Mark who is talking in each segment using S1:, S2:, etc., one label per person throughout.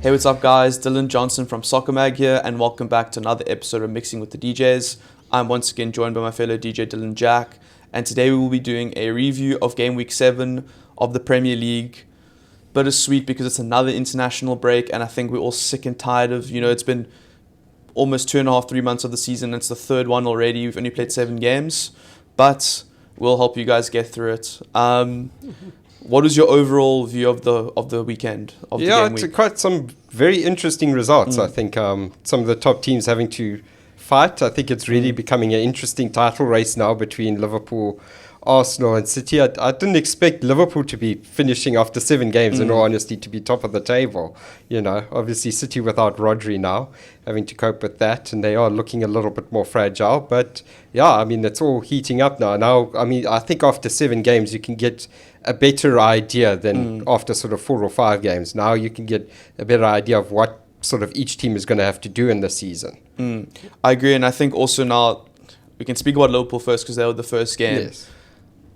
S1: Hey, what's up, guys? Dylan Johnson from Soccer Mag here, and welcome back to another episode of Mixing with the DJs. I'm once again joined by my fellow DJ Dylan Jack, and today we will be doing a review of Gameweek 7 of the Premier League. Bittersweet because it's another international break, and I think we're all sick and tired of, it's been almost 2.5, 3 months of the season. It's the third one already. We've only played 7 games, but we'll help you guys get through it. What was your overall view of the weekend of the game week?
S2: It's quite some very interesting results. I think some of the top teams having to fight. I think it's really becoming an interesting title race now between Liverpool, Arsenal and City. I didn't expect Liverpool to be finishing after 7 games, in all honesty, to be top of the table. Obviously City without Rodri now, having to cope with that, and they are looking a little bit more fragile. But it's all heating up now. I think after 7 games you can get a better idea than after sort of 4 or 5 games. Now you can get a better idea of what sort of each team is going to have to do in the season.
S1: I agree, and I think also now we can speak about Liverpool first because they were the first game.
S2: Yes.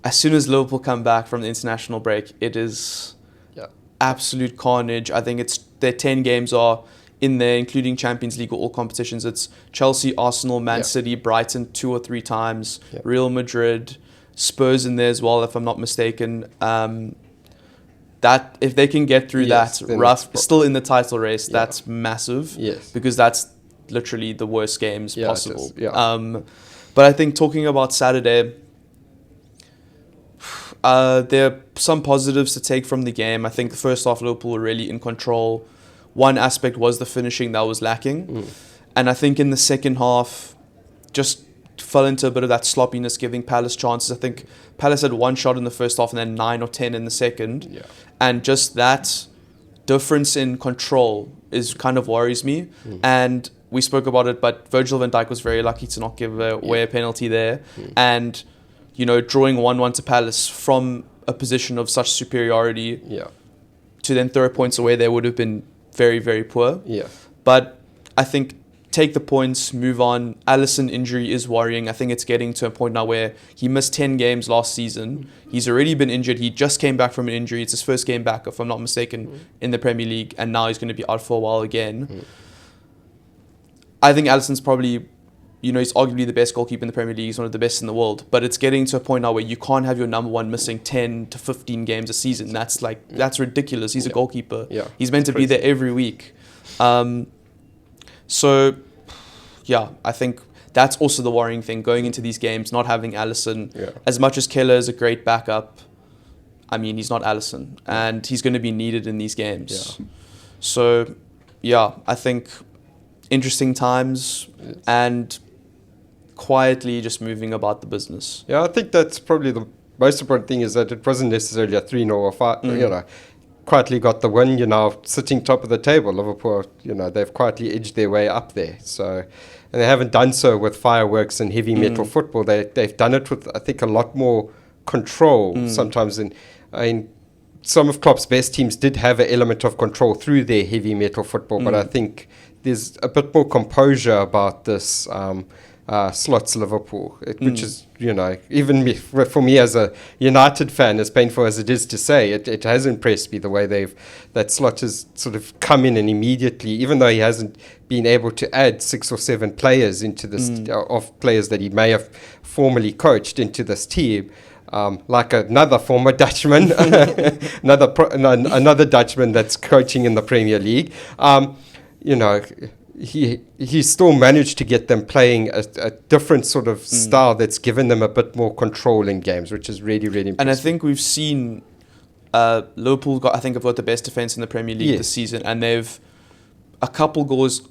S1: As soon as Liverpool come back from the international break, it is absolute carnage. I think their 10 games are in there, including Champions League or all competitions. It's Chelsea, Arsenal, Man City, Brighton 2 or 3 times, Real Madrid, Spurs in there as well, if I'm not mistaken. That if they can get through that rough, still in the title race, that's massive.
S2: Yes.
S1: Because that's literally the worst games possible.
S2: Just,
S1: but I think talking about Saturday, there are some positives to take from the game. I think the first half Liverpool were really in control. One aspect was the finishing that was lacking. And I think in the second half, just fell into a bit of that sloppiness, giving Palace chances. I think Palace had 1 shot in the first half and then 9 or 10 in the second. And just that difference in control is kind of worries me. And we spoke about it, but Virgil van Dijk was very lucky to not give away a penalty there. And drawing 1-1 to Palace from a position of such superiority to then throw points away there would have been very, very poor. But I think take the points, move on. Alisson injury is worrying. I think it's getting to a point now where he missed 10 games last season. He's already been injured. He just came back from an injury. It's his first game back, if I'm not mistaken, in the Premier League. And now he's going to be out for a while again. I think Alisson's probably, he's arguably the best goalkeeper in the Premier League. He's one of the best in the world. But it's getting to a point now where you can't have your number one missing 10 to 15 games a season. That's ridiculous. He's a goalkeeper. He's meant to be there every week. I think that's also the worrying thing going into these games, not having Alisson. As much as Keller is a great backup, he's not Alisson, and he's going to be needed in these games. I think interesting times and quietly just moving about the business.
S2: I think that's probably the most important thing, is that it wasn't necessarily a 3-0 or 5, quietly got the win. You're now sitting top of the table. Liverpool, they've quietly edged their way up there. And they haven't done so with fireworks and heavy metal football. They've done it with, I think, a lot more control sometimes. Some of Klopp's best teams did have an element of control through their heavy metal football, but I think there's a bit more composure about this Slots Liverpool, which is, even for me as a United fan, as painful as it is to say, it has impressed me the way that Slot has sort of come in and immediately, even though he hasn't been able to add 6 or 7 players into this, of players that he may have formerly coached into this team, like another former Dutchman, another Dutchman that's coaching in the Premier League, he still managed to get them playing a different sort of style that's given them a bit more control in games, which is really, really impressive.
S1: And I think we've seen Liverpool have got the best defense in the Premier League this season, and they've a couple goals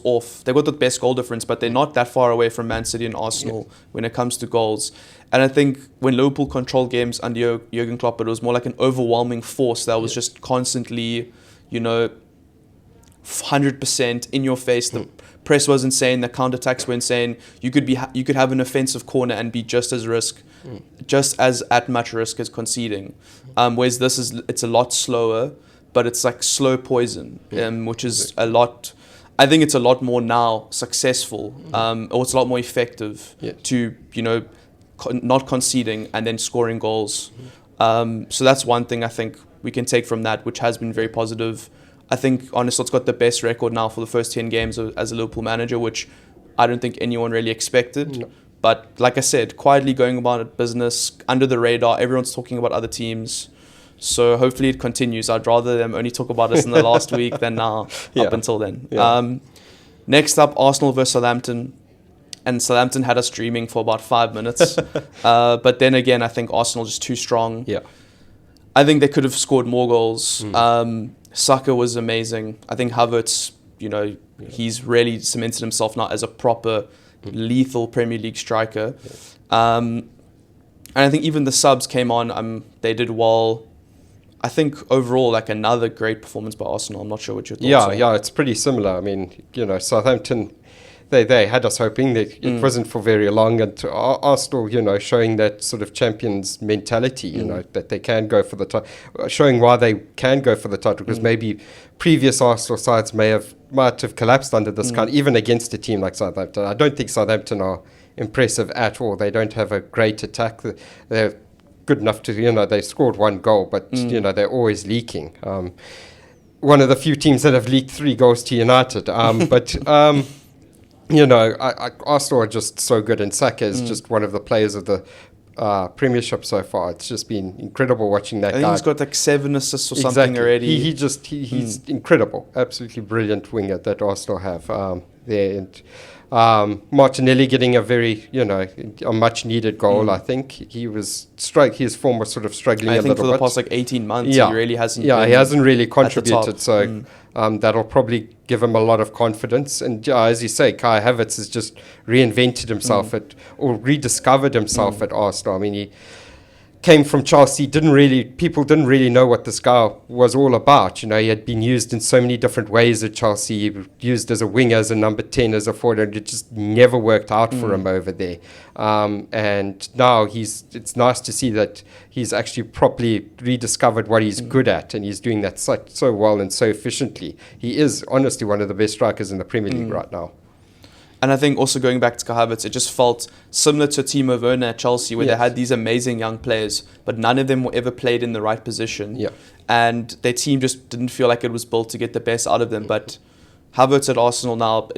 S1: off. They've got the best goal difference, but they're not that far away from Man City and Arsenal when it comes to goals. And I think when Liverpool controlled games under Jurgen Klopp, it was more like an overwhelming force that was just constantly, 100% in your face. The press was insane. The counterattacks were insane. You could have an offensive corner and be just as at much risk as conceding. Whereas it's a lot slower, but it's like slow poison, which is a lot. I think it's a lot more now successful, or it's a lot more effective to not conceding and then scoring goals. So that's one thing I think we can take from that, which has been very positive. I think Arne Slot's got the best record now for the first 10 games as a Liverpool manager, which I don't think anyone really expected.
S2: No.
S1: But like I said, quietly going about business, under the radar, everyone's talking about other teams. So hopefully it continues. I'd rather them only talk about us in the last week than now, up until then.
S2: Yeah.
S1: Next up, Arsenal versus Southampton. And Southampton had us dreaming for about 5 minutes. But then again, I think Arsenal just too strong.
S2: Yeah.
S1: I think they could have scored more goals. Saka was amazing. I think Havertz, he's really cemented himself now as a proper lethal Premier League striker. And I think even the subs came on. They did well. I think overall, like, another great performance by Arsenal. I'm not sure what your thoughts are.
S2: Yeah, it's pretty similar. I mean, Southampton, they had us hoping that it wasn't for very long, and Arsenal, showing that sort of champions mentality, that they can go for the title, showing why they can go for the title, because maybe previous Arsenal sides might have collapsed under this kind, even against a team like Southampton. I don't think Southampton are impressive at all. They don't have a great attack. They're good enough to, they scored 1 goal, but, they're always leaking. One of the few teams that have leaked 3 goals to United. Arsenal are just so good, and Saka is just one of the players of the Premiership so far. It's just been incredible watching that guy.
S1: I think he's got like 7 assists or something already.
S2: He's incredible, absolutely brilliant winger that Arsenal have there. And Martinelli getting a very, a much needed goal. I think his form was sort of struggling a little bit. I think
S1: for the past 18 months, he really hasn't.
S2: Yeah, he hasn't really contributed. So that'll probably give him a lot of confidence. And as you say, Kai Havertz has just reinvented himself or rediscovered himself at Arsenal. I mean, he came from Chelsea, people didn't really know what this guy was all about. He had been used in so many different ways at Chelsea. He used as a winger, as a number 10, as a forward, and it just never worked out for him over there. And now it's nice to see that he's actually properly rediscovered what he's good at, and he's doing that so well and so efficiently. He is honestly one of the best strikers in the Premier League right now.
S1: And I think also going back to Kai Havertz, it just felt similar to Timo Werner at Chelsea, where they had these amazing young players, but none of them were ever played in the right position.
S2: Yeah.
S1: And their team just didn't feel like it was built to get the best out of them. But Havertz at Arsenal now,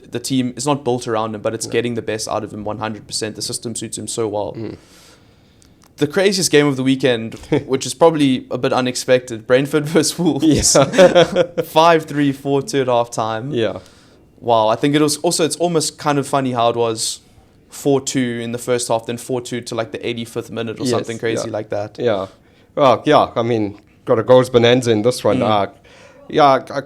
S1: the team is not built around him, but it's getting the best out of him 100%. The system suits him so well. The craziest game of the weekend, which is probably a bit unexpected, Brentford versus Wolves. 5-3, 4-2 at half time.
S2: Yeah.
S1: Wow, I think it was also, it's almost kind of funny how it was 4-2 in the first half, then 4-2 to like the 85th minute or something crazy like that.
S2: Yeah. Well, yeah, I mean, got a goals bonanza in this one.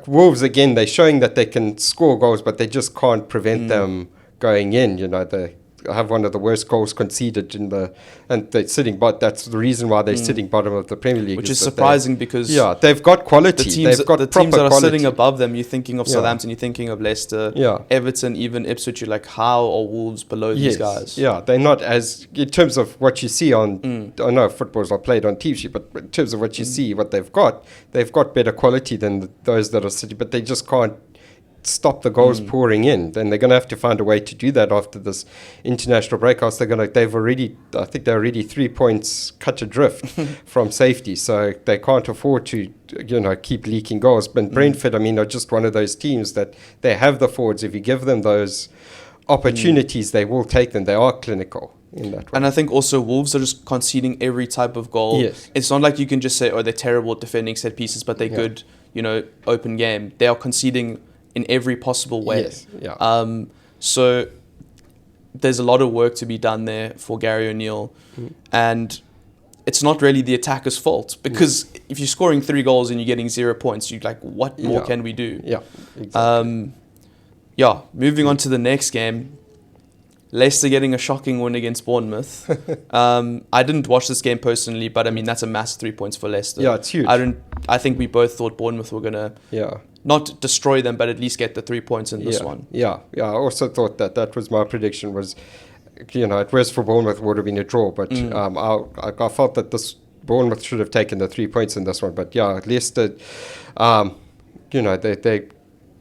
S2: Wolves, again, they're showing that they can score goals, but they just can't prevent them going in. They have one of the worst goals conceded and they're sitting, but that's the reason why they're sitting bottom of the Premier League.
S1: Which is surprising because
S2: they've got quality. They've got
S1: the
S2: proper
S1: teams that are
S2: quality.
S1: sitting above them, you're thinking of Southampton, you're thinking of Leicester, Everton, even Ipswich. You're like, how are Wolves below these guys?
S2: Yeah, they're not as, in terms of what you see on, I know football's not played on TV, but in terms of what you see, what they've got better quality than those that are sitting, but they just can't stop the goals pouring in. Then they're going to have to find a way to do that after this international breakouts. I think they're already 3 points cut adrift from safety, so they can't afford to keep leaking goals. But Brentford, are just one of those teams that they have the forwards. If you give them those opportunities, they will take them. They are clinical in that way.
S1: And I think also Wolves are just conceding every type of goal. It's not like you can just say, they're terrible at defending set pieces, but they're good, open game. They are conceding in every possible way. So there's a lot of work to be done there for Gary O'Neill. And it's not really the attacker's fault, because if you're scoring 3 goals and you're getting 0 points, you're like, what more can we do? Exactly. Moving on to the next game. Leicester getting a shocking win against Bournemouth. I didn't watch this game personally, but that's a massive 3 points for Leicester.
S2: Yeah, it's huge.
S1: I think we both thought Bournemouth were going to not destroy them, but at least get the 3 points in this one.
S2: I also thought that was my prediction. Was, at worst for Bournemouth would have been a draw, but I felt that this Bournemouth should have taken the 3 points in this one. But Leicester, they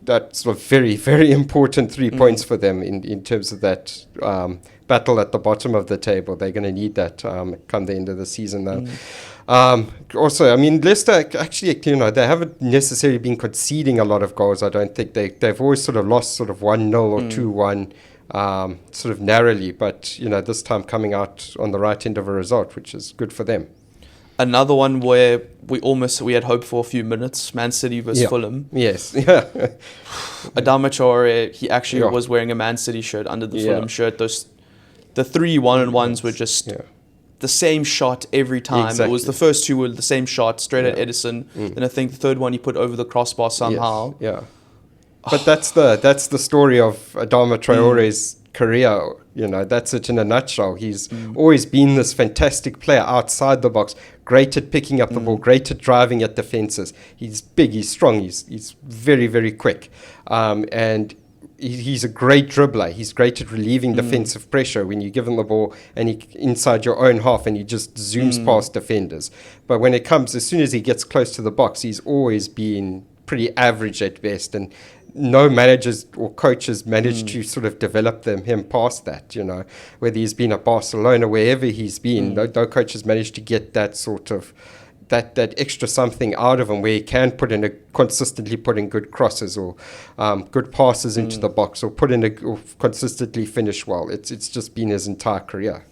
S2: that's sort of very, very important 3 points for them in terms of that battle at the bottom of the table. They're going to need that come the end of the season, though. Also, I mean, Leicester actually, they haven't necessarily been conceding a lot of goals. I don't think they've always sort of lost sort of 1-0 or 2-1. Sort of narrowly, but this time coming out on the right end of a result, which is good for them.
S1: Another one where we had hoped for a few minutes, Man City versus Fulham.
S2: Yes, yeah.
S1: Adama Traore, he actually was wearing a Man City shirt under the Fulham shirt. The 3 1-on-1s were just the same shot every time. Exactly. It was the first 2 were the same shot, straight at Edison. Then I think the third one he put over the crossbar somehow.
S2: Yes. Yeah. But that's the story of Adama Traore's career. That's it in a nutshell. He's always been this fantastic player outside the box, great at picking up the ball, great at driving at defenses. He's big, he's strong, he's very, very quick, and he's a great dribbler. He's great at relieving defensive pressure when you give him the ball and he inside your own half and he just zooms past defenders. But when it comes, as soon as he gets close to the box, he's always been pretty average at best, and no managers or coaches managed to sort of develop him past that, whether he's been at Barcelona, wherever he's been, no coaches managed to get that sort of that extra something out of him where he can consistently put in good crosses or good passes into the box or consistently finish well. It's just been his entire career.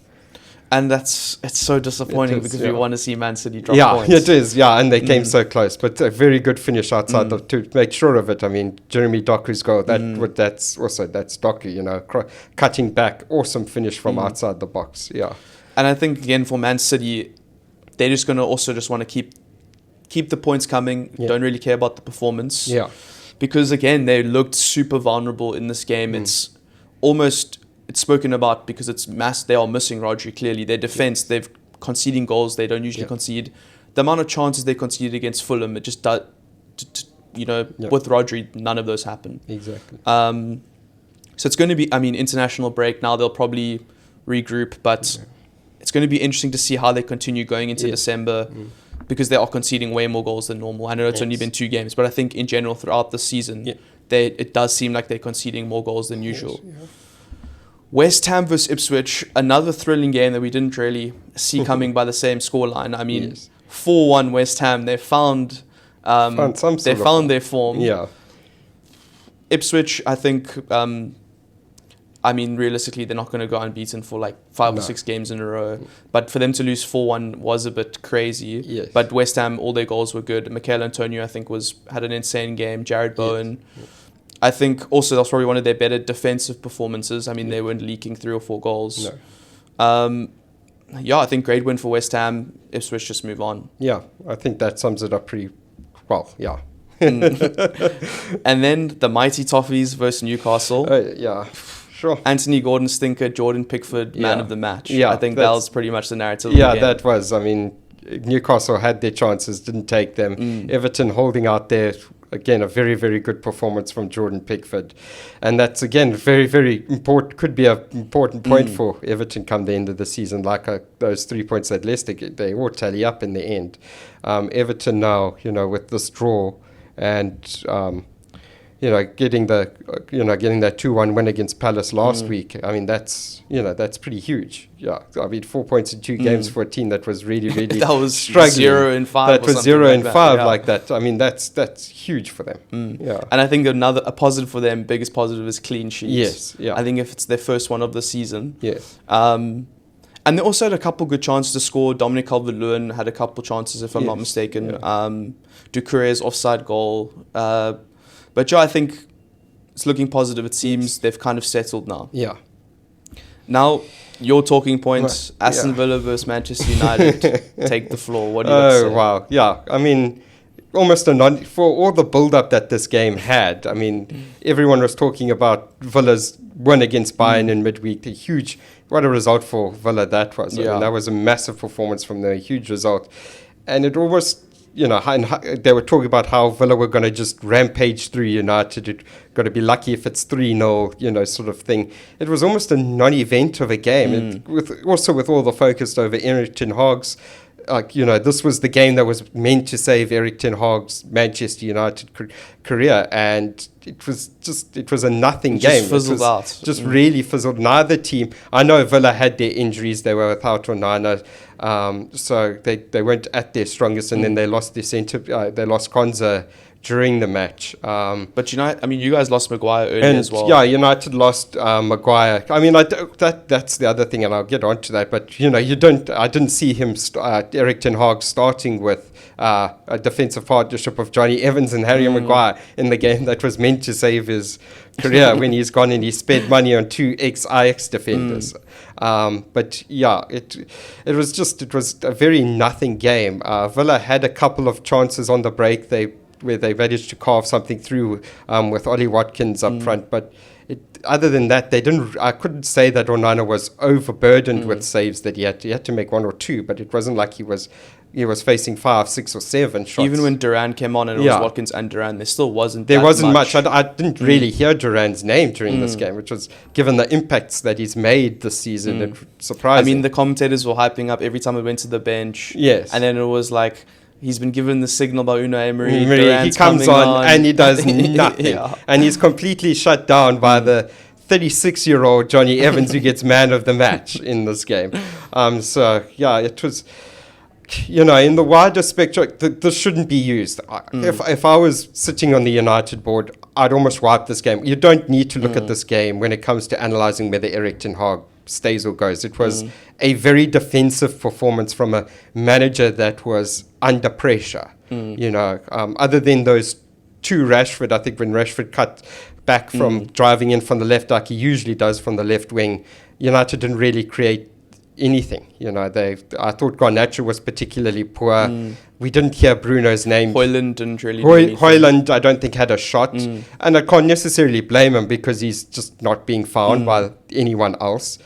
S1: And it's so disappointing because we want to see Man City drop points.
S2: Yeah, it is. Yeah, and they came so close. But a very good finish outside to make sure of it. I mean, Jeremy Doku's goal, that's Doku, cutting back, awesome finish from outside the box. Yeah.
S1: And I think, again, for Man City, they're just going to also just want to keep the points coming, don't really care about the performance.
S2: Yeah.
S1: Because, again, they looked super vulnerable in this game. It's almost... It's spoken about because they are missing Rodri clearly. Their defense, they've conceding goals they don't usually concede. The amount of chances they conceded against Fulham, it just does, with Rodri, none of those happen.
S2: Exactly.
S1: So it's going to be, international break now. They'll probably regroup, but it's going to be interesting to see how they continue going into December because they are conceding way more goals than normal. I know it's only been 2 games, but I think in general throughout the season, it does seem like they're conceding more goals than usual.
S2: Yes,
S1: West Ham versus Ipswich, another thrilling game that we didn't really see coming by the same scoreline. 4-1 West Ham. They found their form.
S2: Yeah.
S1: Ipswich, I think, realistically, they're not going to go unbeaten for like 5 or 6 games in a row. But for them to lose 4-1 was a bit crazy.
S2: Yes.
S1: But West Ham, all their goals were good. Mikel Antonio, I think, had an insane game. Jared Bowen.
S2: Yes.
S1: I think also that's probably one of their better defensive performances. They weren't leaking 3 or 4 goals.
S2: No.
S1: I think great win for West Ham. Ipswich just move on.
S2: Yeah, I think that sums it up pretty well, yeah.
S1: And then the mighty Toffees versus Newcastle.
S2: Sure.
S1: Anthony Gordon stinker, Jordan Pickford, man of the match.
S2: Yeah,
S1: I think that was pretty much the narrative of the game.
S2: That was. Newcastle had their chances, didn't take them. Everton holding out there. Again, a very, very good performance from Jordan Pickford. And that's, again, very, very important, could be an important point for Everton come the end of the season. Like those 3 points that Leicester get, they all tally up in the end. Everton now, with this draw and, getting that 2-1 win against Palace last week, that's pretty huge. Yeah, 4 points in 2 games for a team that was really, really
S1: that was
S2: struggling.
S1: 0 in 5.
S2: That was 0 in 5 like that. That's huge for them. Yeah,
S1: and I think a positive for them, biggest positive is clean sheets.
S2: Yes, yeah.
S1: I think if it's their first one of the season.
S2: Yes.
S1: And they also had a couple good chances to score. Dominic Calvert-Lewin had a couple chances, if I'm not mistaken.
S2: Yeah.
S1: Doucouré's offside goal. But I think it's looking positive. It seems they've kind of settled now.
S2: Yeah.
S1: Now, your talking points, Aston Villa versus Manchester United, take the floor. What do you got to say?
S2: Oh, wow. Yeah, almost for all the build-up that this game had. Everyone was talking about Villa's win against Bayern in midweek. What a result for Villa that was. That was a massive performance from them, a huge result. And it almost... they were talking about how Villa were going to just rampage through United. It's got to be lucky if it's 3-0, sort of thing. It was almost a non-event of a game. With all the focus over Erik ten Hag's this was the game that was meant to save Erik ten Hag's Manchester United career, and it was a nothing game.
S1: Just fizzled out.
S2: Just really fizzled. Neither team. I know Villa had their injuries; they were without Onana, so they weren't at their strongest, and then they lost their centre. They lost Konza during the match.
S1: But you guys lost Maguire early as well.
S2: Yeah, United lost Maguire. I mean, that's the other thing, and I'll get onto that. But I didn't see him, Erik ten Hag, starting with a defensive partnership of Johnny Evans and Harry Maguire in the game that was meant to save his career when he's gone and he spent money on 2 ex-Ajax defenders. But yeah, it was a very nothing game. Villa had a couple of chances on the break. Where they managed to carve something through with Ollie Watkins up front. But other than that, I couldn't say that Onana was overburdened with saves that he had to make 1 or 2, but it wasn't like he was facing 5, 6 or 7 shots.
S1: Even when Duran came on and it was Watkins and Duran, there wasn't
S2: much. I didn't really hear Duran's name during this game, which was, given the impacts that he's made this season, it surprising.
S1: I mean, the commentators were hyping up every time we went to the bench.
S2: Yes.
S1: And then it was like, he's been given the signal by Unai Emery.
S2: He comes on and he does nothing. And he's completely shut down by the 36-year-old Johnny Evans, who gets man of the match in this game. So, yeah, it was, in the wider spectrum, this shouldn't be used. If I was sitting on the United board, I'd almost wipe this game. You don't need to look at this game when it comes to analysing whether Erik ten Hag stays or goes. It was a very defensive performance from a manager that was under pressure. Other than those 2 Rashford, I think when Rashford cut back from driving in from the left, like he usually does from the left wing, United didn't really create anything. I thought Garnacho was particularly poor. We didn't hear Bruno's name.
S1: Højlund didn't really do anything.
S2: Højlund, I don't think, had a shot. And I can't necessarily blame him because he's just not being found by anyone else.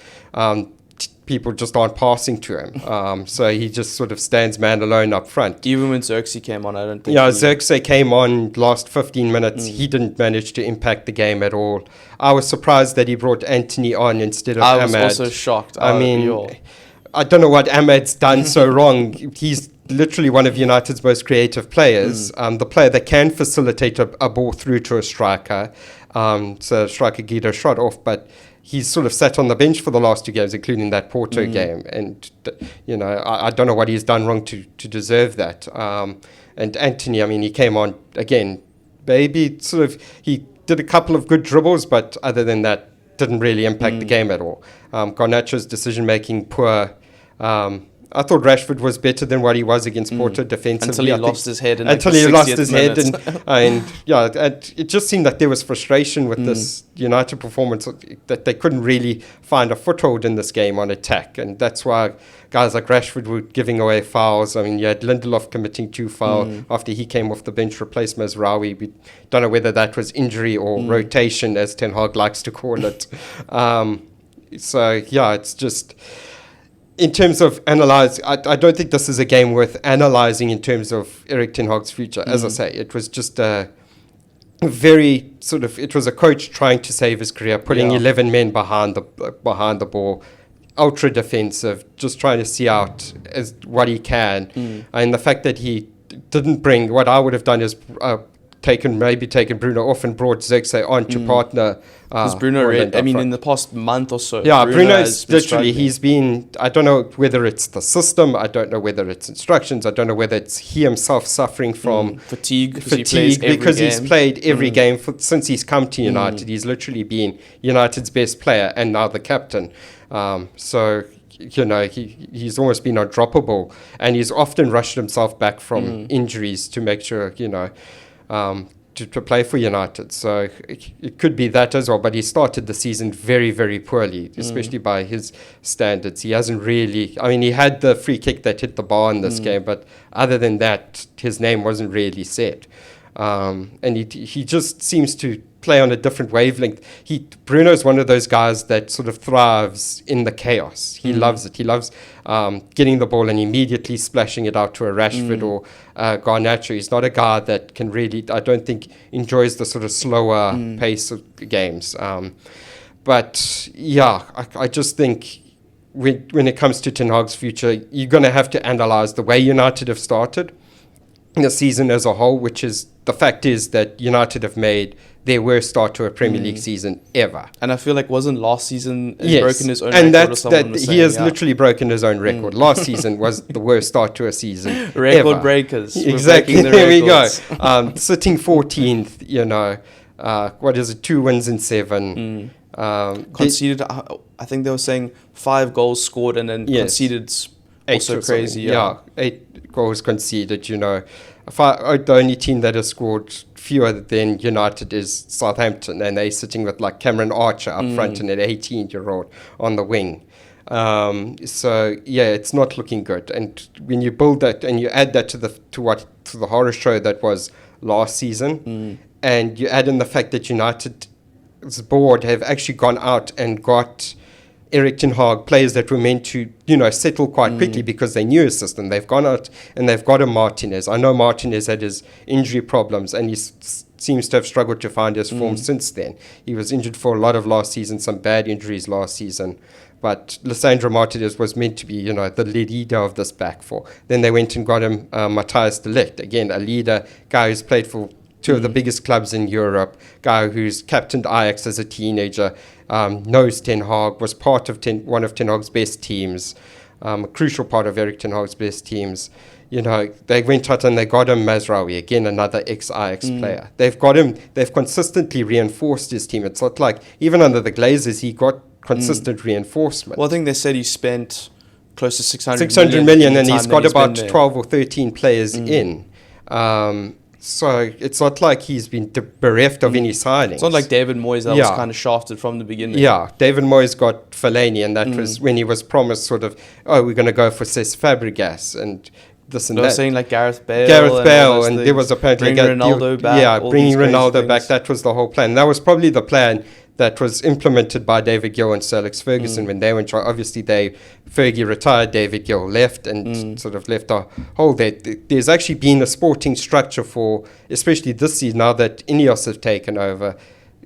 S2: People just aren't passing to him. So he just sort of stands man alone up front.
S1: Even when Xerxes came on, I don't think...
S2: Yeah, Xerxes came on last 15 minutes. He didn't manage to impact the game at all. I was surprised that he brought Anthony on instead of Ahmad.
S1: I was also shocked.
S2: I don't know what Ahmad's done so wrong. He's literally one of United's most creative players. The player that can facilitate a ball through to a striker. So striker Guido shot off, but he's sort of sat on the bench for the last 2 games, including that Porto game. And, I don't know what he's done wrong to deserve that. And Anthony, I mean, he came on again, he did a couple of good dribbles, but other than that, didn't really impact the game at all. Garnacho's decision-making poor. I thought Rashford was better than what he was against Porto defensively.
S1: Until he lost his head.
S2: And it just seemed like there was frustration with this United performance, that they couldn't really find a foothold in this game on attack. And that's why guys like Rashford were giving away fouls. I mean, you had Lindelof committing 2 fouls after he came off the bench, replaced Mazraoui. We don't know whether that was injury or rotation, as Ten Hag likes to call it. It's just... In terms of analyze, I don't think this is a game worth analysing in terms of Erik ten Hag's future. As I say, it was just a very it was a coach trying to save his career, putting 11 men behind the ball, ultra defensive, just trying to see out as what he can. And the fact that he didn't bring, what I would have done is taken Bruno off and brought Xerxes on to partner.
S1: Because Bruno, in the past month or so.
S2: Yeah, Bruno's literally, he's been, I don't know whether it's the system, I don't know whether it's instructions, I don't know whether it's he himself suffering from
S1: fatigue because
S2: he's played every game since he's come to United. He's literally been United's best player and now the captain. He's almost been undroppable, and he's often rushed himself back from injuries to make sure, to play for United. So it could be that as well, but he started the season very, very poorly, especially by his standards. He hasn't really, he had the free kick that hit the bar in this game, but other than that, his name wasn't really said. And he just seems to play on a different wavelength. Bruno's one of those guys that sort of thrives in the chaos. He loves it. He loves getting the ball and immediately splashing it out to a Rashford or Garnacho. He's not a guy that can really, I don't think, enjoys the sort of slower pace of games. I just think when it comes to Ten Hag's future, you're going to have to analyse the way United have started the season as a whole, which is the fact is that United have made their worst start to a Premier League season ever.
S1: And I feel like wasn't last season
S2: yes.
S1: broken his own
S2: and
S1: record?
S2: That's,
S1: or someone
S2: that
S1: was
S2: he
S1: saying,
S2: has literally broken his own record. Last season was the worst start to a season
S1: record
S2: ever.
S1: breakers.
S2: Exactly. There we go. Sitting 14th, you know, what is it? 2 wins in 7.
S1: Conceded. I think they were saying 5 goals scored and then conceded.
S2: 8
S1: also crazy. Yeah,
S2: 8 goals conceded. You know, the only team that has scored fewer than United is Southampton, and they're sitting with like Cameron Archer up front and an 18-year-old on the wing. So yeah, it's not looking good. And when you build that and you add that to the horror show that was last season, and you add in the fact that United's board have actually gone out and got Erik ten Hag players that were meant to, you know, settle quite quickly because they knew his system. They've gone out and they've got a Martinez. I know Martinez had his injury problems and he seems to have struggled to find his form since then. He was injured for a lot of last season, some bad injuries last season. But Lissandro Martinez was meant to be, you know, the leader of this back four. Then they went and got him Matthias de Ligt, again, a leader, guy who's played for 2 of the biggest clubs in Europe, guy who's captained Ajax as a teenager, knows Ten Hag, was part of one of Ten Hag's best teams, a crucial part of Erik ten Hag's best teams. You know, they went out and they got him Mazraoui, again, another ex-Ajax player. They've consistently reinforced his team. It's not like, even under the Glazers, he got consistent reinforcement.
S1: Well, I think they said he spent close to
S2: 600 million and he's got about 12 or 13 players in. So it's not like he's been bereft of any signings.
S1: It's not like David Moyes that was kind of shafted from the beginning.
S2: Yeah, David Moyes got Fellaini, and that was when he was promised sort of, we're going to go for Cesc Fabregas and this and
S1: they
S2: that.
S1: were saying like Gareth Bale
S2: and there was apparently
S1: bringing Ronaldo back.
S2: Yeah, bringing Ronaldo back. That was the whole plan. That was probably the plan that was implemented by David Gill and Sir Alex Ferguson when they went. Obviously, Fergie retired, David Gill left, and sort of left a hole there. There's actually been a sporting structure for, especially this season, now that Ineos have taken over.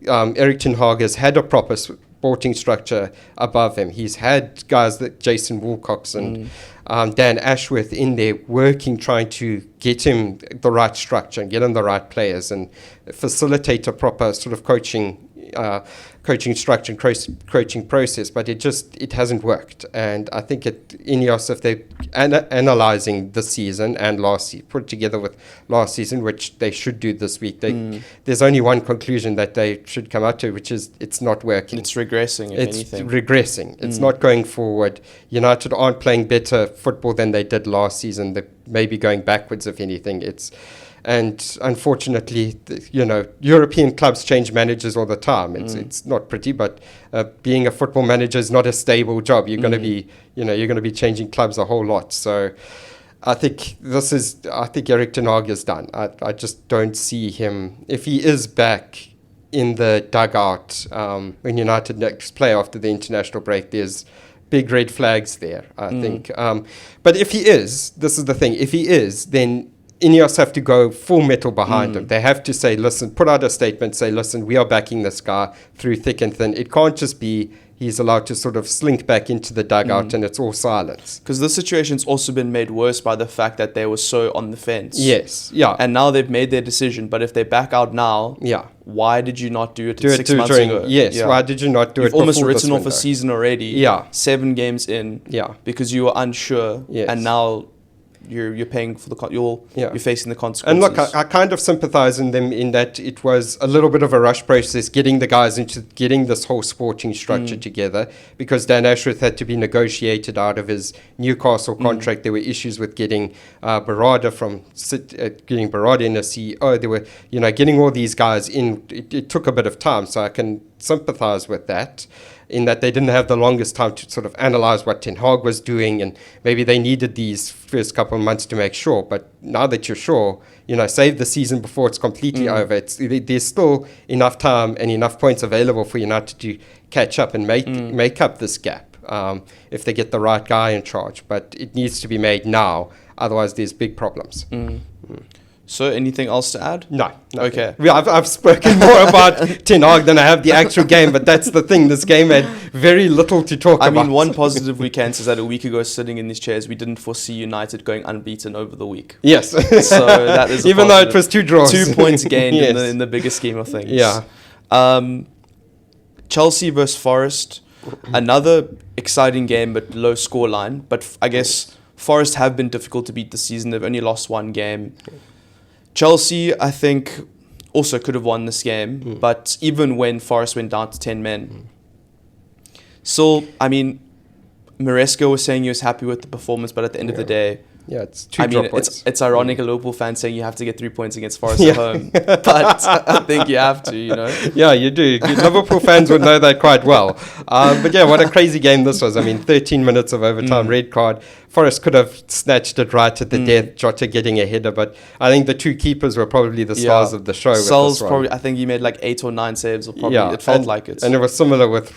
S2: Erik ten Hag has had a proper sporting structure above him. He's had guys like Jason Wilcox and Dan Ashworth in there working, trying to get him the right structure and get him the right players and facilitate a proper sort of coaching structure and coaching process, but it hasn't worked. And I think Ineos, if they're analysing this season and last season, put together with last season, which they should do this week, there's only one conclusion that they should come out to, which is it's not working.
S1: It's regressing, if anything.
S2: It's regressing. It's not going forward. United aren't playing better football than they did last season. They're maybe going backwards, if anything. And unfortunately, you know, European clubs change managers all the time. It's not pretty, but being a football manager is not a stable job. You're going to be, you know, you're going to be changing clubs a whole lot. So I think Erik ten Hag is done. I just don't see him, if he is back in the dugout when United next play after the international break. There's big red flags there, I think. But if he is, this is the thing. If he is, then Ineos have to go full metal behind him. They have to say, listen, put out a statement, say, listen, we are backing this guy through thick and thin. It can't just be he's allowed to sort of slink back into the dugout and it's all silence.
S1: Because this situation's also been made worse by the fact that they were so on the fence.
S2: Yes, yeah.
S1: And now they've made their decision, but if they back out now, why did you not do it 6 months ago?
S2: Yes, why did you not do it before?
S1: You've almost written off a season already.
S2: Yeah.
S1: 7 games in.
S2: Yeah.
S1: Because you were unsure.
S2: Yes.
S1: And now you're paying for you're facing the consequences.
S2: And look, I kind of sympathize in them in that it was a little bit of a rush process getting the guys into getting this whole sporting structure together, because Dan Ashworth had to be negotiated out of his Newcastle contract. There were issues with getting Barada in as CEO. There were, you know, getting all these guys in. It took a bit of time, so I can sympathize with that, in that they didn't have the longest time to sort of analyze what Ten Hag was doing, and maybe they needed these first couple of months to make sure. But now that you're sure, you know, save the season before it's completely over. There's still enough time and enough points available for United to catch up and make up this gap if they get the right guy in charge. But it needs to be made now, otherwise there's big problems.
S1: So, anything else to add?
S2: No. Nothing.
S1: Okay.
S2: I've spoken more about Ten Hag than I have the actual game, but that's the thing. This game had very little to talk about.
S1: I mean, one positive we can say is that a week ago, sitting in these chairs, we didn't foresee United going unbeaten over the week.
S2: Yes.
S1: So that is
S2: even though it was 2 draws.
S1: 2 points gained
S2: Yes.
S1: in the bigger scheme of things.
S2: Yeah.
S1: Chelsea versus Forest, another exciting game but low scoreline. But I guess Forest have been difficult to beat this season. They've only lost 1 game. Chelsea, I think, also could have won this game. But even when Forest went down to 10 men, still, I mean, Maresca was saying he was happy with the performance, but at the end of the day,
S2: yeah, it's 2 draw points.
S1: It's ironic a Liverpool fan saying you have to get 3 points against Forest at home, but I think you have to,
S2: Yeah, you do. Liverpool fans would know that quite well. But yeah, what a crazy game this was. I mean, 13 minutes of overtime, red card. Forest could have snatched it right at the death, Jota getting a header, but I think the 2 keepers were probably the stars of the show.
S1: Sells probably, I think he made like 8 or 9 saves, or probably it felt like it.
S2: And it was similar with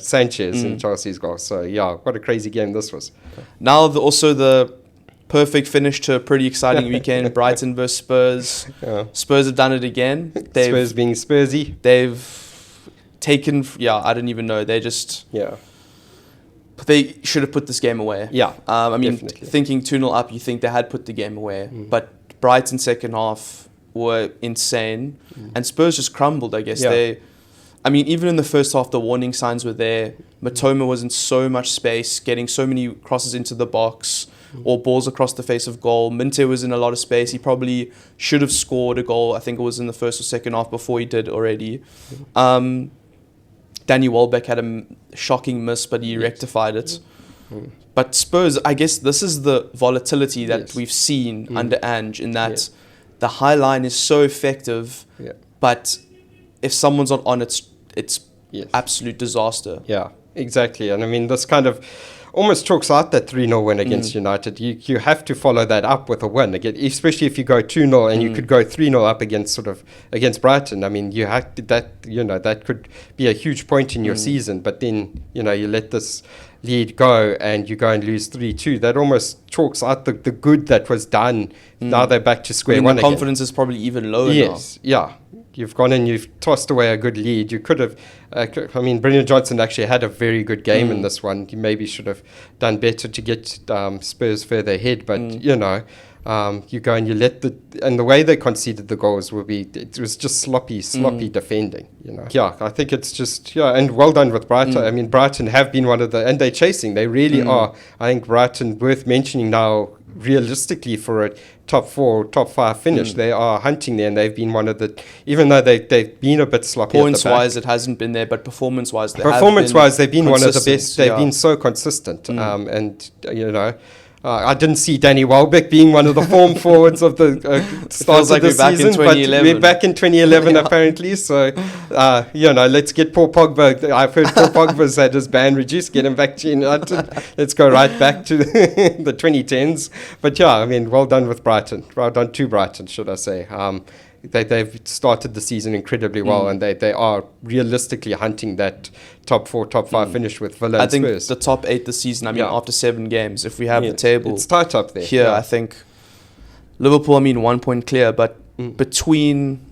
S2: Sanchez in Chelsea's goal. So yeah, what a crazy game this was.
S1: Now also the perfect finish to a pretty exciting weekend. Brighton versus Spurs. Yeah. Spurs have done it again.
S2: Spurs being Spursy.
S1: They've taken, I don't even know. They just...
S2: Yeah.
S1: They should have put this game away.
S2: Yeah,
S1: I mean,
S2: definitely.
S1: Thinking 2-0 up, you think they had put the game away. But Brighton second half were insane. And Spurs just crumbled, I guess.
S2: Yeah.
S1: I mean, even in the first half, the warning signs were there. Matoma was in so much space, getting so many crosses into the box or balls across the face of goal. Minte was in a lot of space. He probably should have scored a goal. I think it was in the first or second half before he did already. Danny Welbeck had a shocking miss, but he rectified it. But Spurs, I guess this is the volatility that we've seen under Ange, in that the high line is so effective, but if someone's not on it, it's absolute disaster.
S2: Yeah, exactly. And I mean, this kind of almost chalks out that 3-0 win against United. You have to follow that up with a win, again, especially if you go 2-0 and you could go 3-0 up against Brighton. I mean, you have to, that could be a huge point in your season, but then, you let this lead go and you go and lose 3-2. That almost chalks out the good that was done. Now they're back to square one
S1: again. The confidence is probably even lower now.
S2: Yes, yeah. You've gone and you've tossed away a good lead. You could have, Brendan Johnson actually had a very good game in this one. He maybe should have done better to get Spurs further ahead. But, you go and you and the way they conceded the goals it was just sloppy defending, Yeah, I think it's just, and well done with Brighton. I mean, Brighton have been one of and they're chasing. They really are. I think Brighton, worth mentioning now, realistically for a top 4, top 5 finish, they are hunting there, and they've been one of even though they've been a bit sloppy.
S1: Points wise, it hasn't been there, but performance wise, they've been
S2: one of the best. They've been so consistent, and I didn't see Danny Welbeck being one of the form forwards of the start of the season, but we're back in 2011 apparently. So, let's get Paul Pogba. I've heard Paul Pogba's had his ban reduced. Get him back to United. Let's go right back to the 2010s. But yeah, I mean, well done with Brighton. Well done to Brighton, should I say. They've started the season incredibly well, and they are realistically hunting that top 4, top 5 finish with Villa and Spurs.
S1: I think the top 8 this season, after 7 games, if we have the table,
S2: it's tight up there.
S1: Here, I think Liverpool, 1 point clear, but between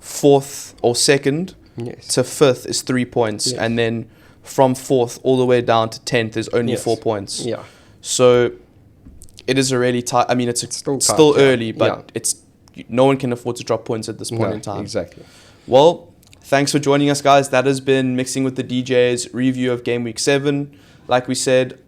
S1: 4th or 2nd to 5th is 3 points, and then from 4th all the way down to 10th is only 4 points.
S2: Yeah.
S1: So it is a really tight. I mean, it's still early, but it's no one can afford to drop points at this point in time.
S2: Exactly.
S1: Well, thanks for joining us, guys. That has been Mixing with the DJ's review of Game Week 7. Like we said,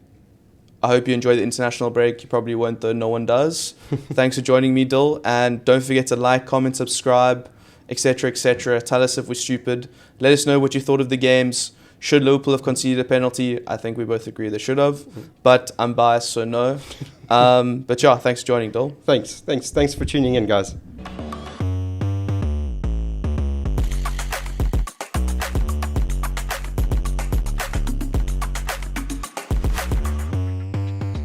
S1: I hope you enjoy the international break. You probably won't, though no one does. Thanks for joining me, Dill. And don't forget to like, comment, subscribe, etc., etc. Tell us if we're stupid. Let us know what you thought of the games. Should Liverpool have conceded a penalty? I think we both agree they should have. But I'm biased, so no. But yeah, thanks for joining, Dill.
S2: Thanks for tuning in, guys.